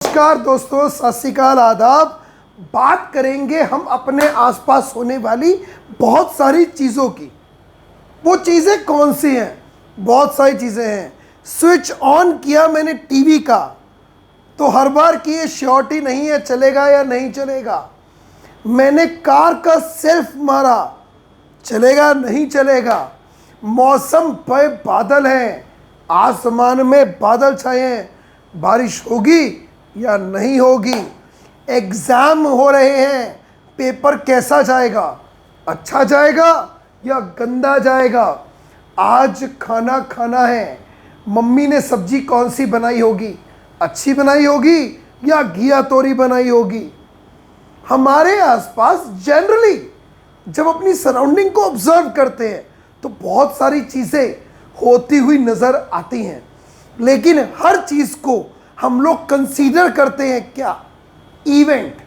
नमस्कार दोस्तों, सत श्री अकाल, आदाब। बात करेंगे हम अपने आसपास होने वाली बहुत सारी चीज़ों की। वो चीज़ें कौन सी हैं? बहुत सारी चीज़ें हैं। स्विच ऑन किया मैंने टीवी का तो हर बार की ये श्योरिटी नहीं है चलेगा या नहीं चलेगा। मैंने कार का सेल्फ मारा, चलेगा नहीं चलेगा। मौसम पे बादल हैं, आसमान में बादल छाए हैं, बारिश होगी या नहीं होगी। एग्ज़ाम हो रहे हैं, पेपर कैसा जाएगा, अच्छा जाएगा या गंदा जाएगा। आज खाना खाना है, मम्मी ने सब्जी कौन सी बनाई होगी, अच्छी बनाई होगी या घिया तोरी बनाई होगी। हमारे आसपास जनरली जब अपनी सराउंडिंग को ऑब्जर्व करते हैं तो बहुत सारी चीज़ें होती हुई नज़र आती हैं, लेकिन हर चीज़ को हम लोग कंसीडर करते हैं क्या? इवेंट।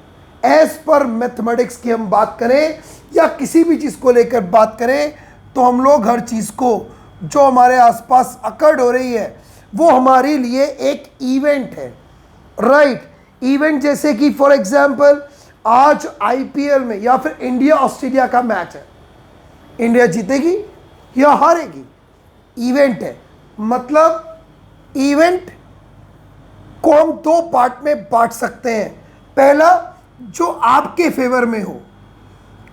एज पर मैथमेटिक्स की हम बात करें या किसी भी चीज़ को लेकर बात करें तो हम लोग हर चीज़ को जो हमारे आसपास अकर्ड हो रही है वो हमारे लिए एक इवेंट है, राइट। इवेंट जैसे कि फॉर एग्जांपल आज आईपीएल में या फिर इंडिया ऑस्ट्रेलिया का मैच है, इंडिया जीतेगी या हारेगी, इवेंट है। मतलब इवेंट को हम दो पार्ट में बांट सकते हैं। पहला जो आपके फेवर में हो,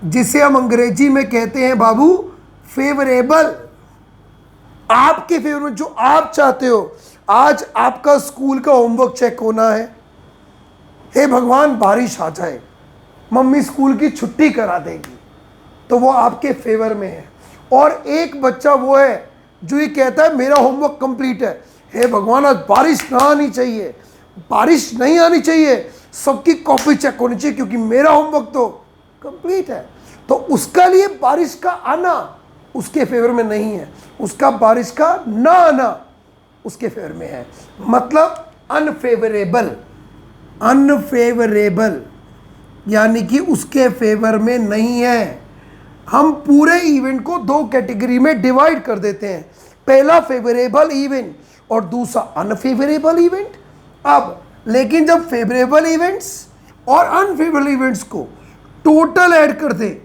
जिसे हम अंग्रेजी में कहते हैं बाबू फेवरेबल। आपके फेवर में जो आप चाहते हो। आज आपका स्कूल का होमवर्क चेक होना है, हे भगवान बारिश आ जाए, मम्मी स्कूल की छुट्टी करा देगी, तो वो आपके फेवर में है। और एक बच्चा वो है जो ये कहता है मेरा होमवर्क कंप्लीट है, हे भगवान आज बारिश ना आनी चाहिए, बारिश नहीं आनी चाहिए, सबकी कॉपी चेक होनी चाहिए क्योंकि मेरा होमवर्क तो कंप्लीट है। तो उसका लिए बारिश का आना उसके फेवर में नहीं है, उसका बारिश का ना आना उसके फेवर में है। मतलब अनफेवरेबल, अनफेवरेबल यानी कि उसके फेवर में नहीं है। हम पूरे इवेंट को दो कैटेगरी में डिवाइड कर देते हैं, पहला फेवरेबल इवेंट और दूसरा अनफेवरेबल इवेंट। अब लेकिन जब फेवरेबल इवेंट्स और अनफेवरेबल इवेंट्स को टोटल ऐड कर दें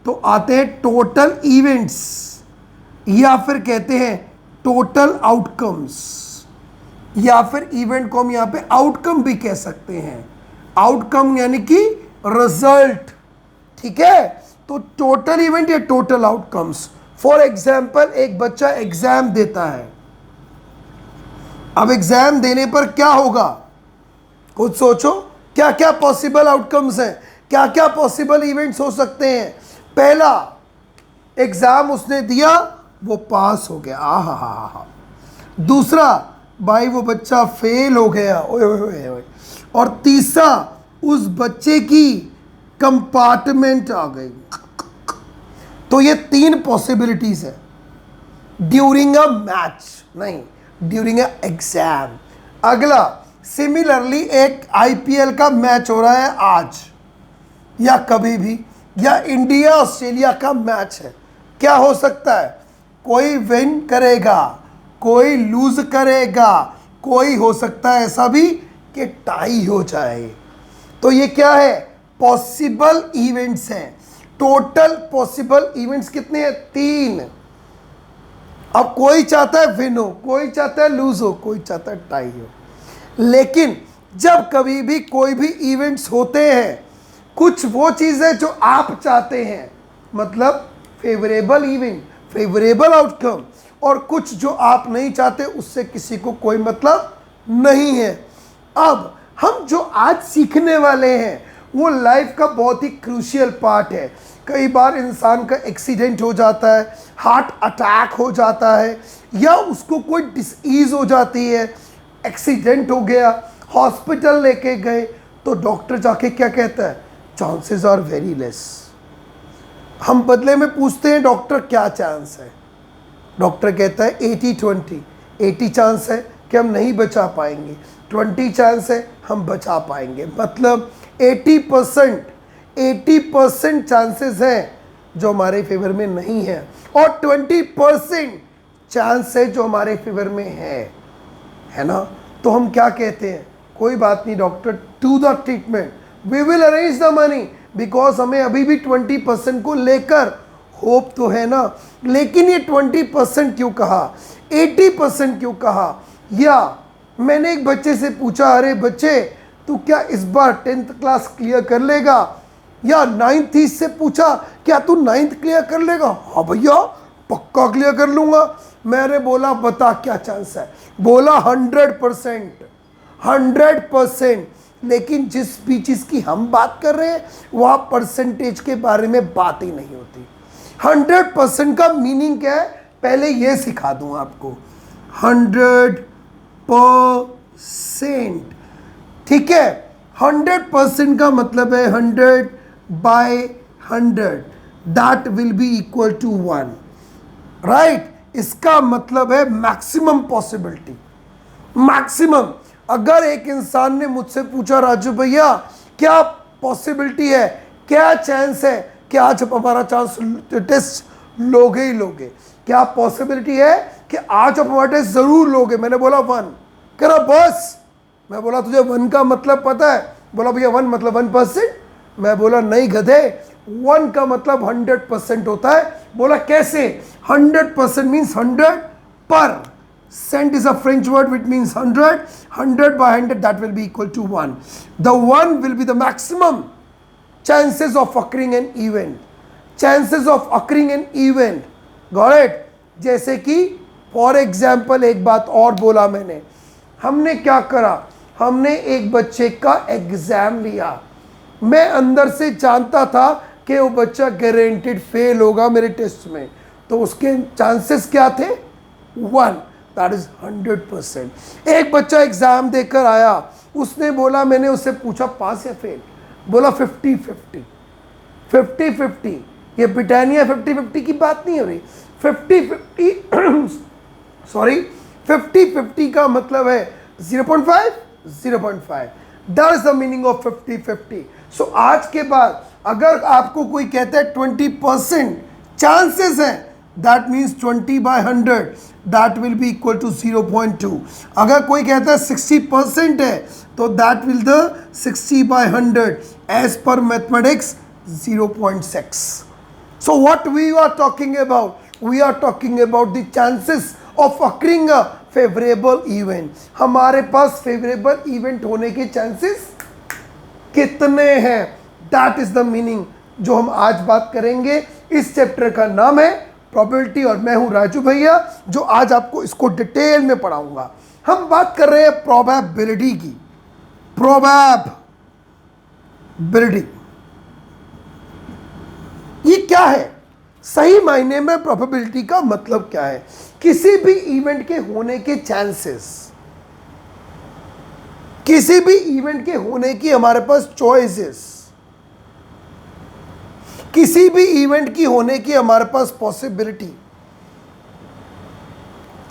तो आते हैं टोटल इवेंट्स, या फिर कहते हैं टोटल आउटकम्स, या फिर इवेंट को हम यहाँ पे आउटकम भी कह सकते हैं। आउटकम यानी कि रिजल्ट, ठीक है। तो टोटल इवेंट या टोटल आउटकम्स। फॉर एग्जाम्पल एक बच्चा एग्जाम देता है, अब एग्जाम देने पर क्या होगा, खुद सोचो। क्या क्या पॉसिबल आउटकम्स हैं, क्या क्या पॉसिबल इवेंट्स हो सकते हैं। पहला, एग्जाम उसने दिया, वो पास हो गया, आहा हा हा। दूसरा, भाई वो बच्चा फेल हो गया, ओए ओए ओए। और तीसरा, उस बच्चे की कंपार्टमेंट आ गई। तो ये तीन पॉसिबिलिटीज है ड्यूरिंग अ मैच, नहीं ड्यूरिंग अ एग्जाम। अगला, सिमिलरली एक आईपीएल का मैच हो रहा है आज या कभी भी, या इंडिया ऑस्ट्रेलिया का मैच है। क्या हो सकता है? कोई विन करेगा, कोई लूज करेगा, कोई हो सकता है ऐसा भी कि टाई हो जाए। तो ये क्या है? पॉसिबल इवेंट्स हैं। टोटल पॉसिबल इवेंट्स कितने हैं? 3। अब कोई चाहता है विन हो, कोई चाहता है लूज हो, कोई चाहता है टाई हो। लेकिन जब कभी भी कोई भी इवेंट्स होते हैं, कुछ वो चीज़ें जो आप चाहते हैं, मतलब फेवरेबल इवेंट, फेवरेबल आउटकम, और कुछ जो आप नहीं चाहते, उससे किसी को कोई मतलब नहीं है। अब हम जो आज सीखने वाले हैं वो लाइफ का बहुत ही क्रूशियल पार्ट है। कई बार इंसान का एक्सीडेंट हो जाता है, हार्ट अटैक हो जाता है, या उसको कोई डिसीज़ हो जाती है, एक्सीडेंट हो गया, हॉस्पिटल लेके गए तो डॉक्टर जाके क्या कहता है? Chances are very less. हम बदले में पूछते हैं डॉक्टर क्या चांस है? डॉक्टर कहता है 80-20। 80 चांस है कि हम नहीं बचा पाएंगे, 20 चांस है हम बचा पाएंगे। मतलब 80% चांसेस हैं जो हमारे फेवर में नहीं है, और 20% चांस है जो हमारे फेवर में है ना। तो हम क्या कहते हैं? कोई बात नहीं doctor, to the treatment, we will arrange the money, because हमें अभी भी 20% को लेकर होप तो है ना। लेकिन ये 20% क्यों कहा, 80% क्यों कहा? या मैंने एक बच्चे से पूछा, अरे बच्चे तू क्या इस बार 10th क्लास क्लियर कर लेगा? या 9th से पूछा, क्या तू 9th क्लियर कर लेगा? हाँ भैया पक्का क्लियर कर लूँगा। मैंने बोला बता क्या चांस है? बोला 100%, 100%। लेकिन जिस भी चीज़ की हम बात कर रहे हैं वहाँ परसेंटेज के बारे में बात ही नहीं होती। 100% का मीनिंग क्या है, पहले ये सिखा दूँ आपको। 100%, ठीक है? 100% का मतलब है 100/100, that will be equal to 1, right? इसका मतलब है मैक्सिमम पॉसिबिलिटी, मैक्सिमम। अगर एक इंसान ने मुझसे पूछा, राजू भैया क्या पॉसिबिलिटी है, क्या चांस है कि आज आप हमारा चांस टेस्ट लोगे ही लोगे, क्या पॉसिबिलिटी है कि आज आप हमारा टेस्ट जरूर लोगे? मैंने बोला 1। कह रहा बस। मैं बोला तुझे 1 का मतलब पता है? बोला भैया 1 मतलब 1%। मैं बोला नहीं गधे, 1 का मतलब 100% होता है। बोला कैसे? 100% means 100 cent is a French word which means 100. 100/100, that will be equal to 1. The 1 will be the maximum chances of occurring an event. Chances of occurring an event. Got it? जैसे कि फॉर एग्जाम्पल एक बात और बोला मैंने, हमने क्या करा, हमने एक बच्चे का एग्जाम लिया। मैं अंदर से जानता था कि वो बच्चा गारंटेड फेल होगा मेरे टेस्ट में, तो उसके चांसेस क्या थे? 1, दैट इज 100%। एक बच्चा एग्जाम देकर आया, उसने बोला, मैंने उससे पूछा पास या फेल? बोला 50-50, 50-50। ये ब्रिटानिया 50-50 की बात नहीं हो रही, 50-50 सॉरी 50-50 का मतलब है 0.5, 0.5, that is the meaning of 50-50। सो आज के बाद अगर आपको कोई कहता है 20% चांसेस हैं, that means 20/100, that will be equal to 0.2। अगर कोई कहता है 60% है, तो that will the 60/100 as per mathematics 0.6। So what we are talking about? We are talking about the chances of occurring a favorable event. हमारे पास favorable event होने के chances कितने हैं? That is the meaning जो हम आज बात करेंगे। इस चैप्टर का नाम है probability और मैं हूं राजू भैया जो आज आपको इसको डिटेल में पढ़ाऊंगा। हम बात कर रहे हैं probability की। probability ये क्या है? सही मायने में प्रोबेबिलिटी का मतलब क्या है? किसी भी इवेंट के होने के चांसेस, किसी भी इवेंट के होने की हमारे पास चॉइसेस, किसी भी इवेंट की होने की हमारे पास पॉसिबिलिटी,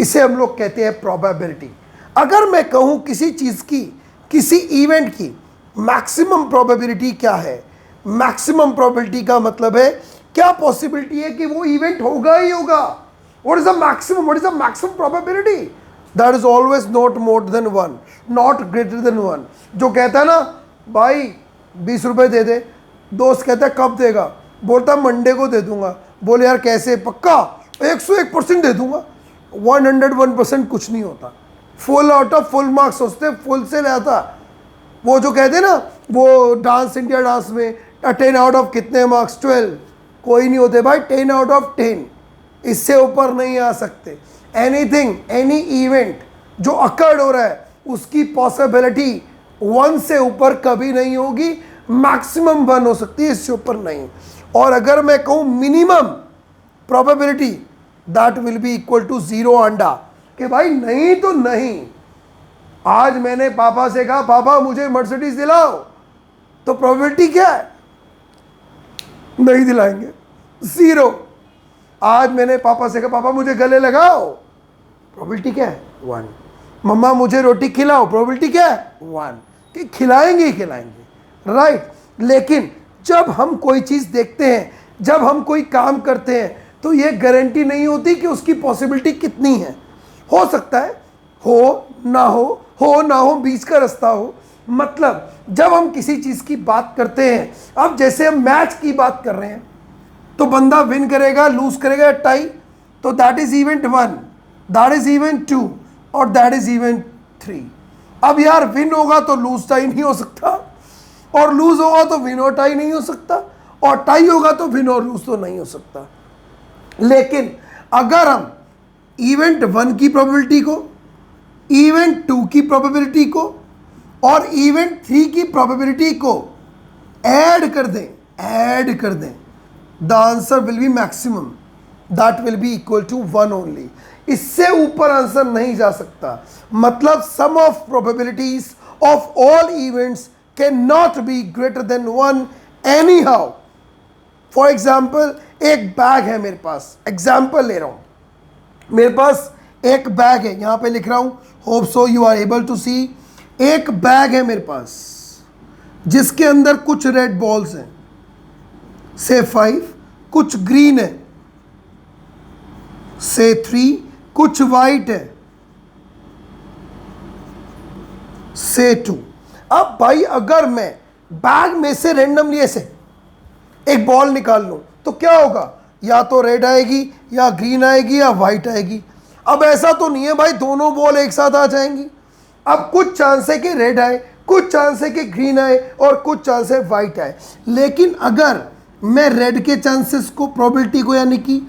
इसे हम लोग कहते हैं प्रोबेबिलिटी। अगर मैं कहूं किसी चीज की, किसी इवेंट की मैक्सिमम प्रोबेबिलिटी क्या है? मैक्सिमम प्रोबेबिलिटी का मतलब है क्या पॉसिबिलिटी है कि वो इवेंट होगा ही होगा। What is the maximum? What is the maximum probability? That is always not more than 1, not greater than 1। जो कहता है ना भाई 20 रुपए दे दे, दोस्त कहता है कब देगा? बोलता मंडे को दे दूंगा। बोले यार कैसे? पक्का 101% दे दूंगा। 101% कुछ नहीं होता। Full out of full marks सोचते, फुल से लाता। वो जो कहते हैं ना, वो डांस इंडिया डांस में 10 आउट ऑफ कितने मार्क्स? 12। कोई नहीं होते भाई 10 आउट ऑफ 10, इससे ऊपर नहीं आ सकते। एनीथिंग, एनी इवेंट जो अकर्ड हो रहा है उसकी पॉसिबिलिटी 1 से ऊपर कभी नहीं होगी, मैक्सिमम 1 हो सकती है, इससे ऊपर नहीं। और अगर मैं कहूँ minimum probability, that will be equal to 0 अंडा, कि भाई नहीं तो नहीं। आज मैंने पापा से कहा पापा मुझे मर्सिडीज दिलाओ, तो प्रोबेबिलिटी क्या है? नहीं दिलाएंगे, 0। आज मैंने पापा से कहा पापा मुझे गले लगाओ, प्रोबेबिलिटी क्या है? 1। मम्मा मुझे रोटी खिलाओ, प्रोबेबिलिटी क्या है? 1। कि खिलाएंगे ही खिलाएंगे, राइट। लेकिन जब हम कोई चीज़ देखते हैं, जब हम कोई काम करते हैं, तो ये गारंटी नहीं होती कि उसकी पॉसिबिलिटी कितनी है। हो सकता है हो ना हो, बीच का रास्ता हो, मतलब जब हम किसी चीज़ की बात करते हैं, अब जैसे हम मैच की बात कर रहे हैं, तो बंदा विन करेगा, लूज करेगा, टाई, तो that is event 1, that is event 2 और दैट इज इवेंट 3। अब यार विन होगा तो लूज टाई नहीं हो सकता, और लूज होगा तो विन और टाई नहीं हो सकता, और टाई होगा तो विन और लूज तो नहीं हो सकता। लेकिन अगर हम इवेंट 1 की प्रोबेबिलिटी को, इवेंट 2 की प्रोबेबिलिटी को और इवेंट 3 की प्रोबेबिलिटी को ऐड कर दें, the answer will be maximum, that will be equal to 1 only. इससे ऊपर आंसर नहीं जा सकता। मतलब sum of probabilities of all events can not be greater than 1 anyhow. For example, एक बैग है मेरे पास, एग्जाम्पल ले रहा हूं, मेरे पास एक बैग है, यहां पे लिख रहा हूं, hope so you are able to see. एक बैग है मेरे पास जिसके अंदर कुछ रेड बॉल्स हैं, से 5, कुछ ग्रीन है, से 3, कुछ वाइट है, से 2। अब भाई अगर मैं बैग में से रेंडमली ऐसे एक बॉल निकाल लूं तो क्या होगा, या तो रेड आएगी या ग्रीन आएगी या वाइट आएगी। अब ऐसा तो नहीं है भाई दोनों बॉल एक साथ आ जाएंगी। अब कुछ चांस है कि रेड आए, कुछ चांस है कि ग्रीन आए और कुछ चांस है वाइट आए। लेकिन अगर मैं रेड के चांसेस को, प्रोबेबिलिटी को, यानी कि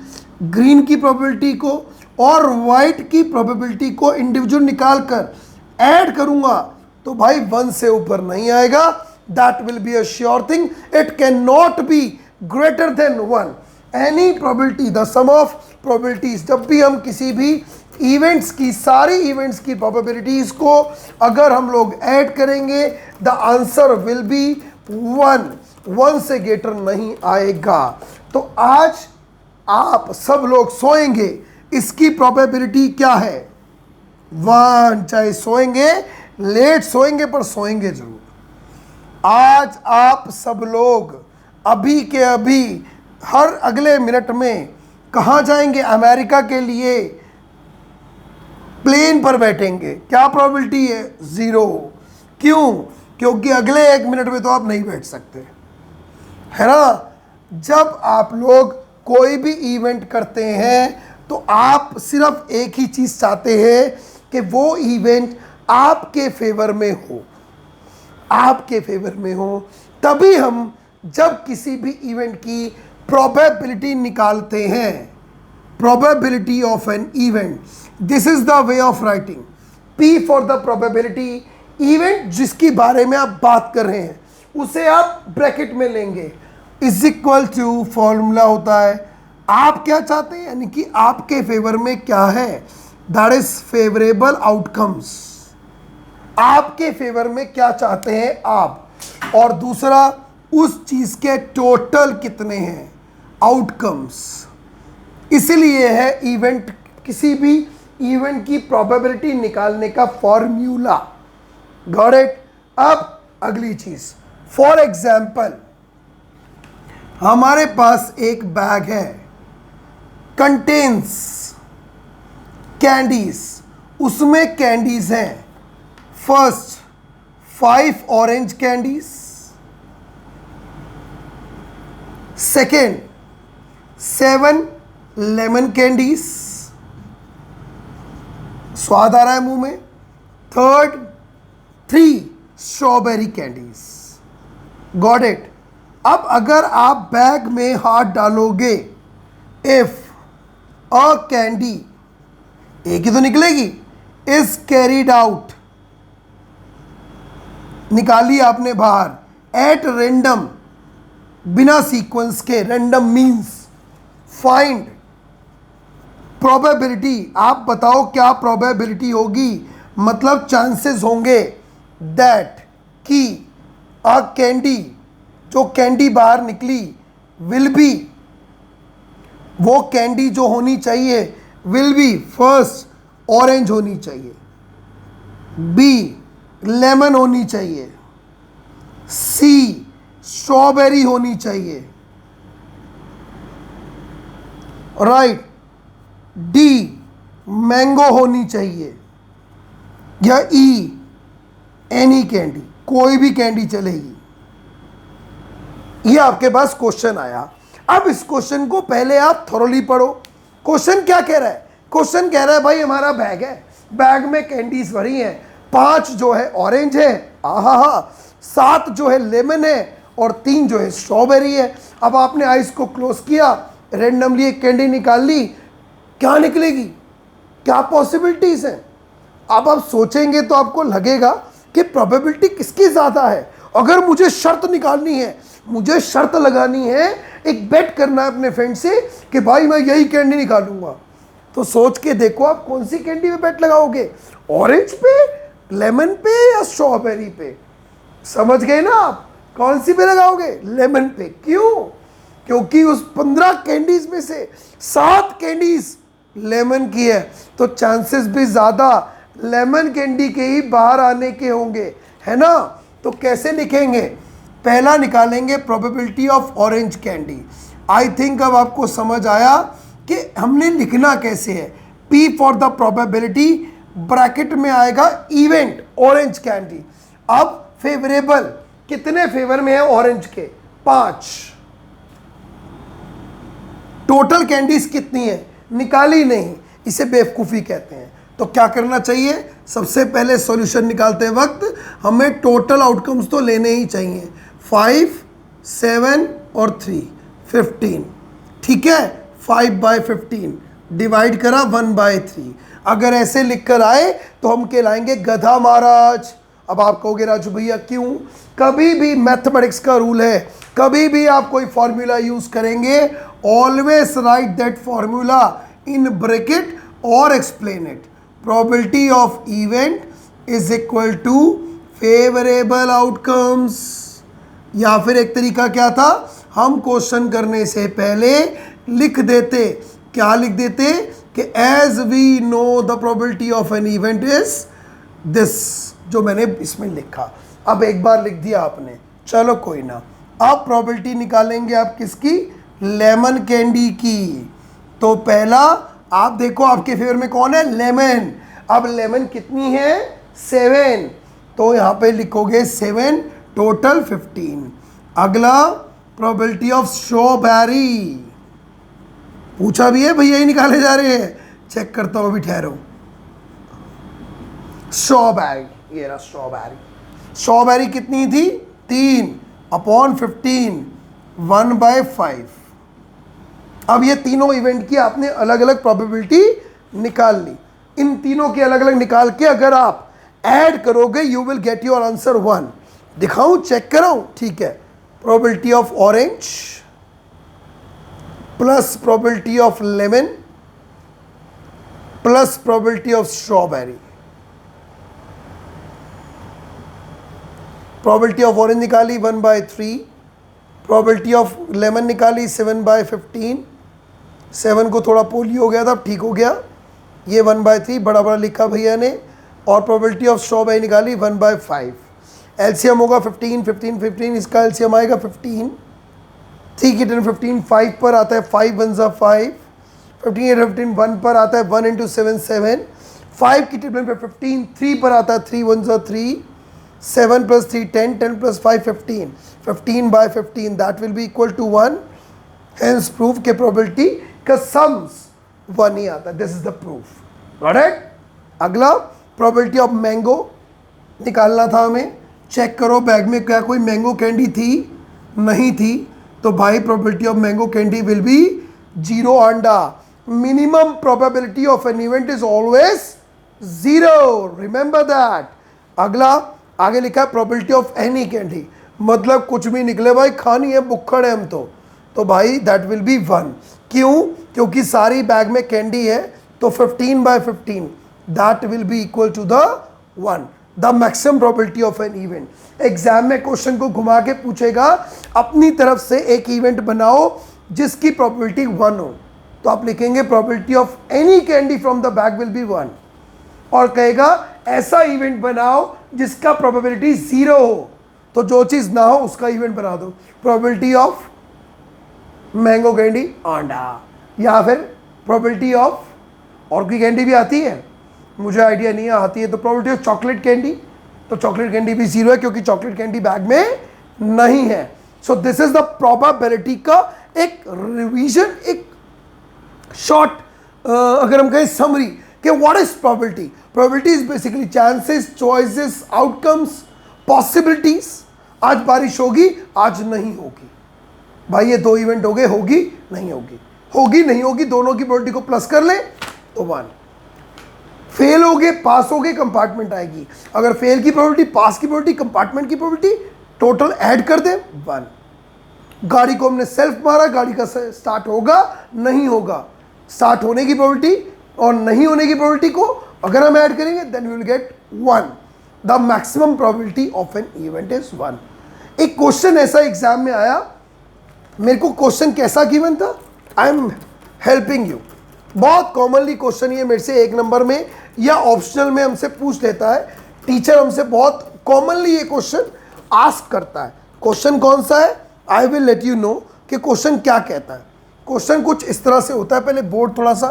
ग्रीन की प्रोबेबिलिटी को और वाइट की प्रोबेबिलिटी को इंडिविजुअल निकाल कर ऐड करूंगा तो भाई 1 से ऊपर नहीं आएगा। That will be a sure thing, it can not be greater than 1। Any probability, the sum of probabilities, जब भी हम किसी भी इवेंट्स की, सारी इवेंट्स की प्रोबेबिलिटीज को अगर हम लोग ऐड करेंगे, द आंसर विल बी 1 से ग्रेटर नहीं आएगा। तो आज आप सब लोग सोएंगे, इसकी प्रोबेबिलिटी क्या है? 1। चाहे सोएंगे, लेट सोएंगे, पर सोएंगे जरूर। आज आप सब लोग अभी के अभी हर अगले मिनट में कहाँ जाएंगे? अमेरिका के लिए प्लेन पर बैठेंगे। क्या प्रोबेबिलिटी है? 0। क्यों? क्योंकि अगले 1 मिनट में तो आप नहीं बैठ सकते, है ना। जब आप लोग कोई भी इवेंट करते हैं तो आप सिर्फ एक ही चीज़ चाहते हैं कि वो इवेंट आपके फेवर में हो, आपके फेवर में हो। तभी हम जब किसी भी इवेंट की प्रोबेबिलिटी निकालते हैं, probability of an event, this is the way of writing. P for the probability. Event जिसकी बारे में आप बात कर रहे हैं उसे आप ब्रैकेट में लेंगे, इज इक्वल टू, फॉर्मूला होता है आप क्या चाहते हैं, यानी कि आपके फेवर में क्या है, दैट इज फेवरेबल आउटकम्स। आपके फेवर में क्या चाहते हैं आप, और दूसरा उस चीज के टोटल कितने हैं, आउटकम्स। इसलिए है इवेंट, किसी भी इवेंट की प्रोबेबिलिटी निकालने का फॉर्मूला। Got it. अब अगली चीज, फॉर एग्जाम्पल हमारे पास एक बैग है, कंटेन्स कैंडीज, उसमें कैंडीज हैं। First 5 orange candies, second 7 lemon candies, स्वाद आ रहा है मुंह में। Third 3 strawberry candies. Got it. अब अगर आप बैग में हाथ डालोगे, इफ अ कैंडी, एक ही तो निकलेगी, इज कैरीड आउट, निकाली आपने बाहर, एट रेंडम, बिना सीक्वेंस के, रेंडम मीन्स फाइंड प्रोबेबिलिटी। आप बताओ क्या प्रोबेबिलिटी होगी, मतलब चांसेस होंगे दैट कि अ कैंडी, जो कैंडी बाहर निकली, विल बी, वो कैंडी जो होनी चाहिए विल बी, फर्स्ट ऑरेंज होनी चाहिए, बी लेमन होनी चाहिए, सी स्ट्रॉबेरी होनी चाहिए, राइट, डी मैंगो होनी चाहिए, या ई एनी कैंडी। कोई भी कैंडी चलेगी। ये आपके पास क्वेश्चन आया। अब इस क्वेश्चन को पहले आप थोरोली पढ़ो। क्वेश्चन क्या कह रहा है? क्वेश्चन कह रहा है भाई हमारा बैग है, बैग में कैंडीज भरी हैं, 5 जो है ऑरेंज है, आहा हा, 7 जो है लेमन है और 3 जो है स्ट्रॉबेरी है। अब आपने आइस को क्लोज किया, रेंडमली एक कैंडी निकाल ली, क्या निकलेगी? क्या पॉसिबिलिटीज हैं? अब आप सोचेंगे तो आपको लगेगा कि प्रोबेबिलिटी किसकी ज़्यादा है। अगर मुझे शर्त निकालनी है, मुझे शर्त लगानी है, एक बेट करना है अपने फ्रेंड से कि भाई मैं यही कैंडी निकालूंगा, तो सोच के देखो आप कौन सी कैंडी पे बेट लगाओगे, ऑरेंज पे, लेमन पे या स्ट्रॉबेरी पे? समझ गए ना आप? कौन सी पे लगाओगे? लेमन पे। क्यों? क्योंकि उस 15 कैंडीज में से 7 कैंडीज लेमन की है, तो चांसेस भी ज़्यादा लेमन कैंडी के ही बाहर आने के होंगे, है ना? तो कैसे लिखेंगे? पहला निकालेंगे probability of orange candy. I think अब आपको समझ आया कि हमने लिखना कैसे है। P for the probability, bracket में आएगा इवेंट ऑरेंज कैंडी। अब फेवरेबल, कितने फेवर में है ऑरेंज के? 5। टोटल कैंडीज कितनी है? निकाली नहीं, इसे बेवकूफ़ी कहते हैं। तो क्या करना चाहिए? सबसे पहले सॉल्यूशन निकालते वक्त हमें टोटल आउटकम्स तो लेने ही चाहिए। 5, 7 और 3, 15। ठीक है, 5/15 डिवाइड करा 1/3। अगर ऐसे लिख कर आए तो हम कहलाएंगे गधा महाराज। अब आप कहोगे राजू भैया क्यों? कभी भी मैथमेटिक्स का रूल है, कभी भी आप कोई फॉर्मूला यूज करेंगे, always write that formula in bracket और explain it. Probability of event is equal to favourable outcomes. या फिर एक तरीका क्या था, हम क्वेश्चन करने से पहले लिख देते, क्या लिख देते कि as we know the probability of an event is this, जो मैंने इसमें लिखा। अब एक बार लिख दिया आपने, चलो कोई ना। अब प्रोबेबिलिटी निकालेंगे आप किसकी? लेमन कैंडी की। तो पहला आप देखो आपके फेवर में कौन है? लेमन। अब लेमन कितनी है? 7। तो यहाँ पे लिखोगे 7, टोटल 15। अगला प्रोबेबिलिटी ऑफ स्ट्रॉबेरी पूछा भी है भैया, ही निकाले जा रहे हैं, चेक करता हूँ अभी, ठहरो। स्ट्रॉबेरी, ये रहा स्ट्रॉबेरी। स्ट्रॉबेरी कितनी थी? 3/15, 1/5। अब ये तीनों इवेंट की आपने अलग अलग प्रोबेबिलिटी निकाल ली। इन तीनों की अलग अलग निकाल के अगर आप ऐड करोगे you will get your answer 1। दिखाऊं, चेक कराऊं? ठीक है। Probability of orange plus probability of lemon plus probability of strawberry. Probability of orange निकाली 1/3, प्रोबेबिलिटी ऑफ लेमन निकाली 7/15। 7 को थोड़ा पोली हो गया था, ठीक हो गया। ये 1/3 बड़ा बड़ा लिखा भैया ने। और प्रोबेबिलिटी ऑफ स्ट्रॉबेरी निकाली 1/5। एलसीएम होगा 15, 15, 15, इसका एलसीएम आएगा 15। 3 की 10 15, 5 पर आता है, 5 1 ज़ा 5, 15 15 1 पर आता है, 1 × 7 7। 5 की 10 पे 15, 3 पर आता है, 3 1 ज़ा 3, 7 + 3 10, 10 + 5 15, 15/15 that will be equal to 1। Hence proof के प्रोबेबिलिटी का सम्स 1 ही आता है। This is the proof, right. अगला प्रोबेबिलिटी ऑफ मैंगो निकालना था हमें। चेक करो बैग में क्या कोई मैंगो कैंडी थी? नहीं थी। तो भाई probability of mango candy will be 0 अंडा। Minimum probability of an event is always 0, remember that. अगला आगे लिखा है प्रोबेबिलिटी ऑफ एनी कैंडी, मतलब कुछ भी निकले भाई, खानी है, बुक्खड़ है हम तो भाई दैट विल बी 1। क्यों? क्योंकि सारी बैग में कैंडी है, तो 15/15 that will be equal to the 1, the maximum probability of an event. Exam में क्वेश्चन को घुमा के पूछेगा अपनी तरफ से एक इवेंट बनाओ जिसकी प्रोबेबिलिटी 1 हो, तो आप लिखेंगे probability of any candy from the bag will be 1। और कहेगा ऐसा इवेंट बनाओ जिसका प्रोबेबिलिटी 0 हो, तो जो चीज़ ना हो उसका इवेंट बना दो। प्रोबेबिलिटी ऑफ मैंगो कैंडी आंडा, या फिर प्रोबेबिलिटी ऑफ और कोई कैंडी भी आती है, मुझे आइडिया नहीं है, आती है तो प्रोबेबिलिटी ऑफ चॉकलेट कैंडी, तो चॉकलेट कैंडी भी 0 है क्योंकि चॉकलेट कैंडी बैग में नहीं है। So this is the probability का एक रिवीजन, एक शॉर्ट अगर हम कहें समरी कि what is probability. Probability is basically chances, choices, outcomes, possibilities. आज बारिश होगी, आज नहीं होगी। भाई ये 2 इवेंट हो गए, होगी नहीं होगी, होगी नहीं होगी, दोनों की प्रोबेबिलिटी को प्लस कर ले तो 1। फेल हो गए, पास हो गए, कंपार्टमेंट आएगी। अगर फेल की प्रोबेबिलिटी, पास की प्रोबेबिलिटी, कंपार्टमेंट की प्रोबेबिलिटी टोटल ऐड कर दे 1। गाड़ी को हमने सेल्फ मारा, गाड़ी का स्टार्ट होगा नहीं होगा, स्टार्ट होने की प्रोबेबिलिटी और नहीं होने की प्रोबेबिलिटी को अगर हम ऐड करेंगे then we will get 1। The maximum probability of an event is 1। एक क्वेश्चन ऐसा एग्जाम में आया, मेरे को क्वेश्चन कैसा गिवन था, आई एम हेल्पिंग यू। बहुत कॉमनली क्वेश्चन ये मेरे से 1 नंबर में या ऑप्शनल में हमसे पूछ लेता है टीचर, हमसे बहुत कॉमनली ये क्वेश्चन आस्क करता है। क्वेश्चन कौन सा है, I will let you know कि क्वेश्चन क्या कहता है। क्वेश्चन कुछ इस तरह से होता है, पहले बोर्ड थोड़ा सा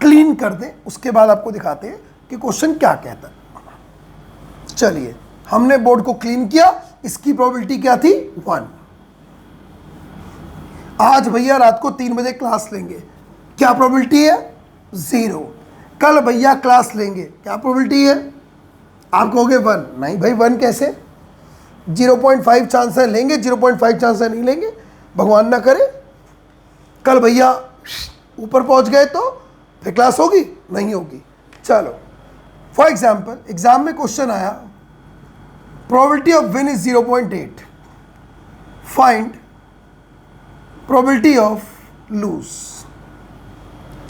क्लीन कर दें, उसके बाद आपको दिखाते हैं कि क्वेश्चन क्या कहता है। चलिए, हमने बोर्ड को क्लीन किया। इसकी प्रोबेबिलिटी क्या थी, 1। आज भैया रात को 3 बजे क्लास लेंगे, क्या प्रोबेबिलिटी है, 0। कल भैया क्लास लेंगे, क्या प्रोबेबिलिटी है, आप कहोगे 1। नहीं भाई 1 कैसे, 0.5 चांस है लेंगे, 0.5 चांस है नहीं लेंगे, भगवान ना करे कल भैया ऊपर पहुंच गए तो फिर क्लास होगी नहीं होगी। चलो फॉर एग्जाम्पल, एग्जाम में क्वेश्चन आया probability of win is 0.8, find probability of lose.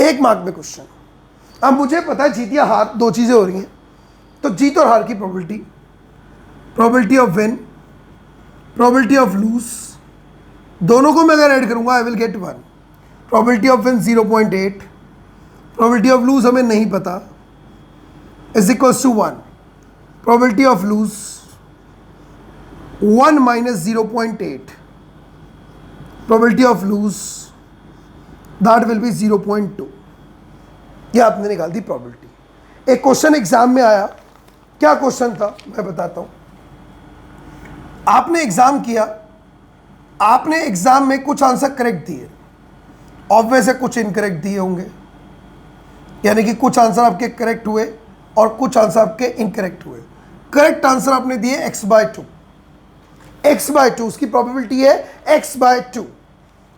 1 mark में क्वेश्चन। अब मुझे पता है जीत या हार 2 चीज़ें हो रही हैं, तो जीत और हार की probability, probability of win, probability of lose, दोनों को मैं अगर ऐड करूंगा I will get 1। Probability of win 0.8, probability of lose हमें नहीं पता, is equals to 1। Probability of lose 1 minus 0.8, probability of lose that will be 0.2। यह आपने निकाल दी प्रोबेबिलिटी। एक क्वेश्चन एग्जाम में आया, क्या क्वेश्चन था मैं बताता हूं। आपने एग्जाम किया, आपने एग्जाम में कुछ आंसर करेक्ट दिए, ऑब्वियस है कुछ इनकरेक्ट दिए होंगे, यानी कि कुछ आंसर आपके करेक्ट हुए और कुछ आंसर आपके इनकरेक्ट हुए। करेक्ट आंसर आपने दिए x/2, x/2 उसकी प्रोबेबिलिटी है x/2,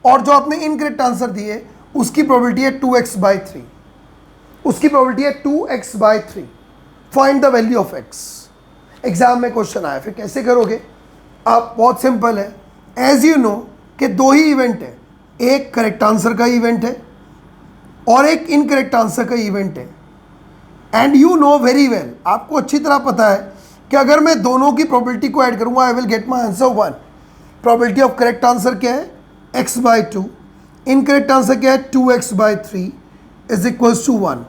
और जो आपने इनकरेक्ट आंसर दिए उसकी प्रोबेबिलिटी है 2x/3, उसकी प्रोबेबिलिटी है 2x/3। Find the value of x। Exam में क्वेश्चन आया, फिर कैसे करोगे आप, बहुत सिंपल है। एज यू नो कि 2 ही इवेंट है, एक करेक्ट आंसर का इवेंट है और एक इनकरेक्ट आंसर का इवेंट है। And you know very well, आपको अच्छी तरह पता है कि अगर मैं दोनों की प्रोबेबिलिटी को ऐड करूंगा I will get my answer 1। Probability of correct answer क्या है, x/2, इनकरेक्ट आंसर क्या है 2x/3 is equals to 1।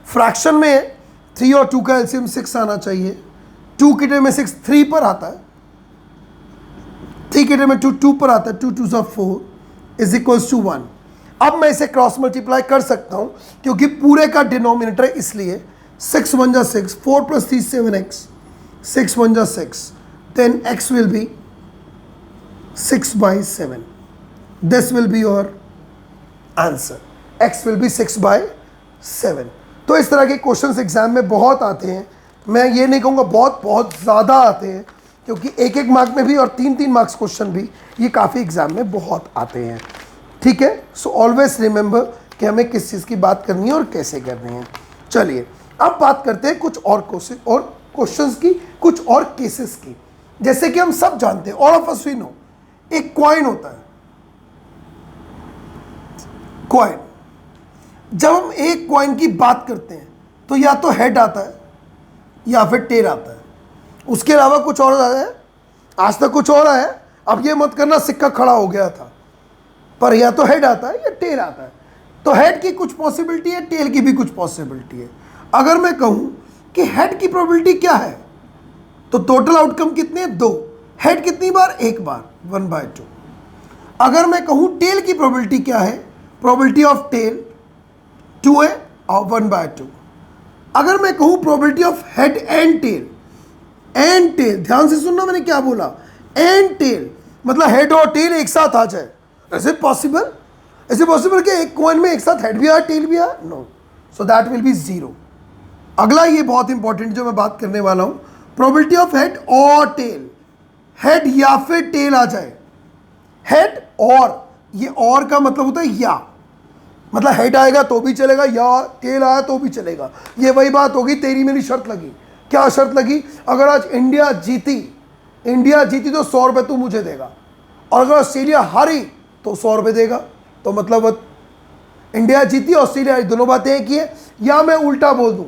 Fraction में 3 और 2 का एलसीएम 6 आना चाहिए। 2 की टर्म में 6 3 पर आता है, 3 की टर्म में 2 2 पर आता है, 2 2 सा 4 इज इक्वल्स टू 1। अब मैं इसे क्रॉस मल्टीप्लाई कर सकता हूं क्योंकि पूरे का डिनोमिनेटर है, इसलिए 6 1 जा 6, 4 + 3 7x, 6 1 जा 6, then x will be 6/7. This will be your answer. x will be 6/7. तो इस तरह के क्वेश्चंस एग्जाम में बहुत आते हैं। मैं ये नहीं कहूँगा बहुत ज़्यादा आते हैं, क्योंकि 1 मार्क में भी और 3 मार्क्स क्वेश्चन भी ये काफ़ी एग्जाम में बहुत आते हैं। ठीक है, सो ऑलवेज रिमेंबर कि हमें किस चीज़ की बात करनी है और कैसे करनी है। चलिए अब बात करते हैं कुछ और क्वेश्चंस की, कुछ और केसेस की। जैसे कि हम सब जानते हैं, all of us we know, एक कॉइन होता है। कॉइन, जब हम एक कॉइन की बात करते हैं तो या तो हेड आता है या फिर टेल आता है, उसके अलावा कुछ और आता है, आज तक कुछ और आया। अब ये मत करना सिक्का खड़ा हो गया था, पर या तो हेड आता है या टेल आता है। तो हेड की कुछ पॉसिबिलिटी है, टेल की भी कुछ पॉसिबिलिटी है। अगर मैं कहूं कि हेड की प्रोबेबिलिटी क्या है, तो टोटल आउटकम कितने, 2। हेड कितनी बार, 1 बार, 1/2। अगर मैं कहूं टेल की प्रोबेबिलिटी क्या है, प्रोबेबिलिटी ऑफ टेल 2 है और 1/2। अगर मैं कहूं probability of head and tail, and tail, ध्यान से सुनना मैंने क्या बोला, एंड टेल मतलब हेड और टेल एक साथ आ जाए, ऐसे पॉसिबल? ऐसे पॉसिबल कि एक कॉइन में एक साथ हेड भी आया टेल भी आया? No, so that will be zero. अगला ये बहुत इंपॉर्टेंट जो मैं बात करने वाला हूं, प्रोबेबिलिटी ऑफ हेड और टेल, हेड या फिर टेल आ जाए, हेड और, ये और का मतलब होता है या, मतलब हेड आएगा तो भी चलेगा या टेल आया तो भी चलेगा। ये वही बात होगी, तेरी मेरी शर्त लगी। क्या शर्त लगी? अगर आज इंडिया जीती तो 100 रुपये तू मुझे देगा, और अगर ऑस्ट्रेलिया हारी तो 100 रुपये देगा। तो मतलब इंडिया जीती ऑस्ट्रेलिया दोनों बातें एक ही है। या मैं उल्टा बोल दूं,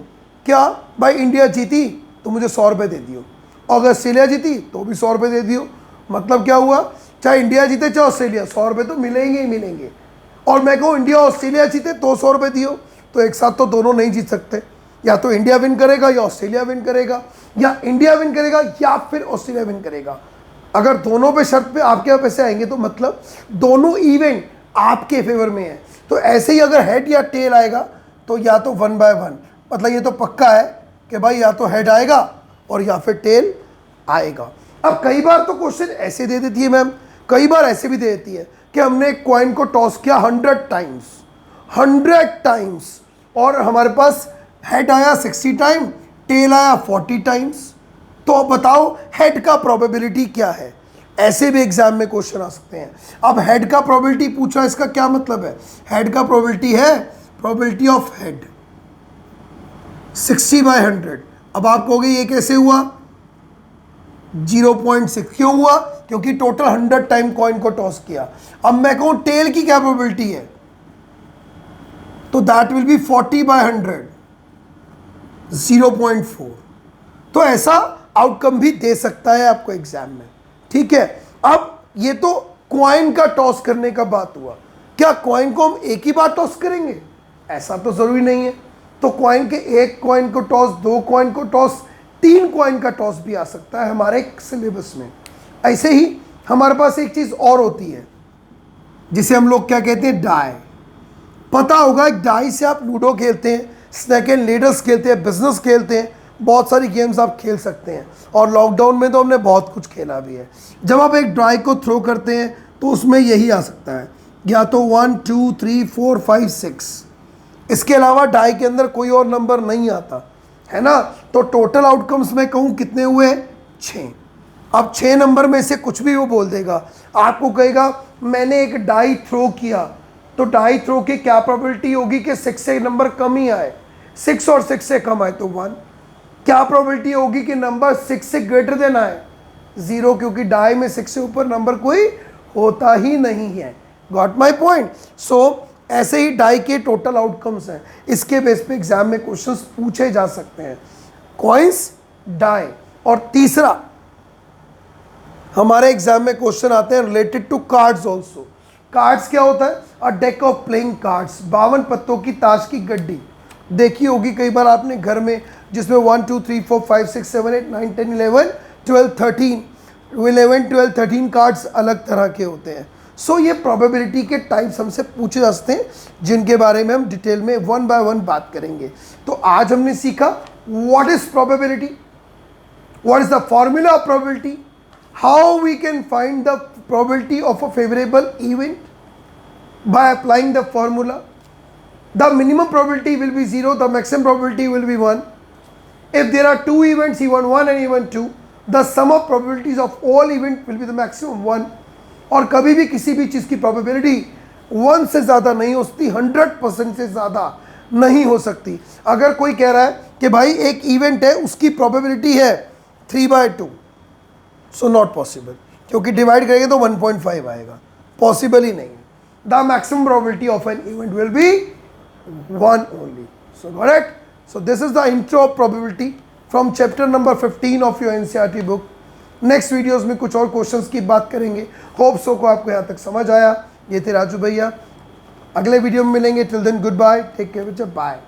क्या भाई इंडिया जीती तो मुझे 100 रुपये दे दियो, और अगर ऑस्ट्रेलिया जीती तो भी 100 रुपये दे दियो। मतलब क्या हुआ, चाहे इंडिया जीते चाहे ऑस्ट्रेलिया, 100 रुपये तो मिलेंगे ही मिलेंगे। और मैं कहूँ इंडिया ऑस्ट्रेलिया जीते तो 100 रुपये दियो, तो एक साथ तो दोनों नहीं जीत सकते। या तो इंडिया विन करेगा या ऑस्ट्रेलिया विन करेगा, या इंडिया विन करेगा या फिर ऑस्ट्रेलिया विन करेगा। अगर दोनों पे शर्त पे आपके यहाँ पैसे आएंगे तो मतलब दोनों इवेंट आपके फेवर में है। तो ऐसे ही अगर हेड या टेल आएगा तो या तो 1 बाय 1, मतलब ये तो पक्का है कि भाई या तो हेड आएगा और या फिर टेल आएगा। अब कई बार तो क्वेश्चन ऐसे दे देती है मैम, कई बार ऐसे भी दे देती है कि हमने एक कॉइन को टॉस किया 100 टाइम्स और हमारे पास हेड आया 60 टाइम, टेल आया 40 टाइम्स। तो अब बताओ हेड का प्रोबेबिलिटी क्या है? ऐसे भी एग्जाम में क्वेश्चन आ सकते हैं। अब हेड का प्रोबेबिलिटी पूछा, इसका क्या मतलब है? हेड का प्रोबेबिलिटी है प्रोबेबिलिटी ऑफ हेड 60 बाय 100। अब आप कहोगे ये कैसे हुआ? 0.6 क्यों हुआ? क्योंकि टोटल 100 टाइम कॉइन को टॉस किया। अब मैं कहूं टेल की क्या प्रोबेबिलिटी है, तो दैट विल बी 40 बाय 100, 0.4। तो ऐसा आउटकम भी दे सकता है आपको एग्जाम में, ठीक है। अब ये तो कॉइन का टॉस करने का बात हुआ। क्या कॉइन को हम एक ही बार टॉस करेंगे? ऐसा तो जरूरी नहीं है। तो कॉइन के एक कॉइन को टॉस, 2 कॉइन को टॉस, 3 कॉइन का टॉस भी आ सकता है हमारे सिलेबस में। ऐसे ही हमारे पास एक चीज और होती है जिसे हम लोग क्या कहते हैं, डाई। पता होगा एक डाई से आप लूडो खेलते हैं, स्नैक एंड लेडर्स खेलते हैं, बिजनेस खेलते हैं, बहुत सारी गेम्स आप खेल सकते हैं। और लॉकडाउन में तो हमने बहुत कुछ खेला भी है। जब आप एक डाई को थ्रो करते हैं तो उसमें यही आ सकता है, या तो 1 2 3 4 5 6। इसके अलावा डाई के अंदर कोई और नंबर नहीं आता है ना। तो टोटल आउटकम्स में कहूँ कितने हुए? 6। अब 6 नंबर में से कुछ भी वो बोल देगा। आपको कहेगा मैंने एक डाई थ्रो किया, तो डाई थ्रो की क्या प्रोबेबिलिटी होगी कि 6 से नंबर कम ही आए, 6 और 6 से कम आए तो 1। क्या प्रोबेबिलिटी होगी कि नंबर 6 से ग्रेटर देन आए? 0, क्योंकि डाई में 6 से ऊपर नंबर कोई होता ही नहीं है। Got my point? सो ऐसे ही डाई के टोटल आउटकम्स हैं, इसके बेस पे एग्जाम में क्वेश्चंस पूछे जा सकते हैं। Coins, die. और तीसरा हमारे एग्जाम में क्वेश्चन आते हैं related to cards also. Cards क्या होता है? A deck of playing cards, 52 पत्तों की ताश की गड्डी देखी होगी कई बार आपने घर में, जिसमें 1 2 3 4 5 6 7 8 9 10 11 12 13 कार्ड्स अलग तरह के होते हैं। सो ये प्रोबेबिलिटी के टाइप्स हमसे पूछे जा सकते हैं, जिनके बारे में हम डिटेल में 1 बाय 1 बात करेंगे। तो आज हमने सीखा what is probability, what is the formula of probability, how we can find the probability of a favourable event by applying the formula. The minimum probability will be 0, the maximum probability will be 1. If there are 2 events, event 1 and event 2, the sum of probabilities of all event will be the maximum 1. और कभी भी किसी भी चीज़ की probability 1 से ज़्यादा नहीं हो सकती, 100% से ज़्यादा नहीं हो सकती। अगर कोई कह रहा है कि भाई एक इवेंट है उसकी probability है 3/2, so not possible, क्योंकि डिवाइड करेंगे तो 1.5 आएगा, पॉसिबल ही नहीं है। The maximum probability of an event will be 1 only. So got it? So this is the intro of probability from chapter number 15 of your NCERT book. Next videos में कुछ और questions की बात करेंगे। होप सो को आपको यहाँ तक समझ आया। ये थे राजू भैया, अगले वीडियो में मिलेंगे। Till then good bye, take care, bye.